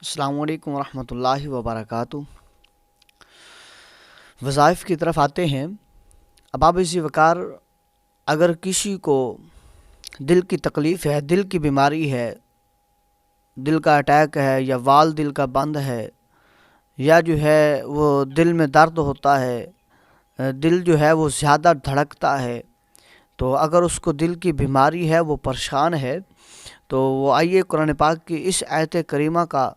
السلام علیکم ورحمۃ اللہ وبرکاتہ۔ وظائف کی طرف آتے ہیں۔ اباب ذی وقار، اگر کسی کو دل کی تکلیف ہے، دل کی بیماری ہے، دل کا اٹیک ہے، یا وال دل کا بند ہے، یا جو ہے وہ دل میں درد ہوتا ہے، دل جو ہے وہ زیادہ دھڑکتا ہے، تو اگر اس کو دل کی بیماری ہے، وہ پریشان ہے، تو وہ آئیے قرآن پاک کی اس آیت کریمہ کا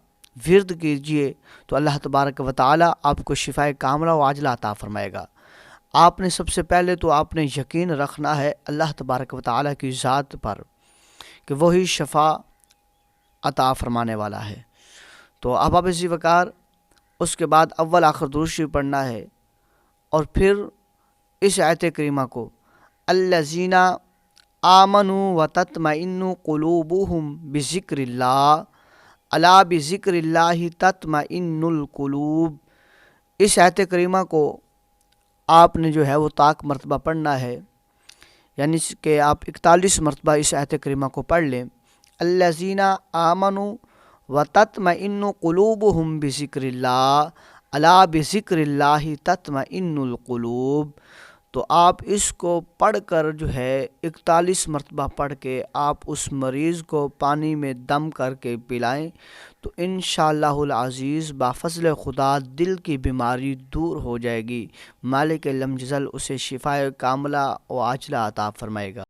ورد کیجئے، تو اللہ تبارک و تعالی آپ کو شفائے کاملہ و عاجلہ عطا فرمائے گا۔ آپ نے سب سے پہلے تو آپ نے یقین رکھنا ہے اللہ تبارک و تعالی کی ذات پر کہ وہی شفا عطا فرمانے والا ہے۔ تو احباب ذی وقار، اس کے بعد اول آخر درود شریف پڑھنا ہے، اور پھر اس آیت کریمہ کو الذین آمنوا وتطمئن قلوبهم بذکر اللہ الا بذکر اللہ تطمئن القلوب، اس آیت کریمہ کو آپ نے جو ہے وہ طاق مرتبہ پڑھنا ہے، یعنی کہ آپ 41 مرتبہ اس آیت کریمہ کو پڑھ لیں۔ الذین آمنوا وتطمئن قلوبهم بذکر اللہ الا بذکر اللہ تطمئن القلوب، تو آپ اس کو پڑھ کر جو ہے 41 مرتبہ پڑھ کے آپ اس مریض کو پانی میں دم کر کے پلائیں، تو انشاءاللہ العزیز بفضل خدا دل کی بیماری دور ہو جائے گی۔ مالک لم یزل اسے شفائے کاملہ و عاجلہ عطا فرمائے گا۔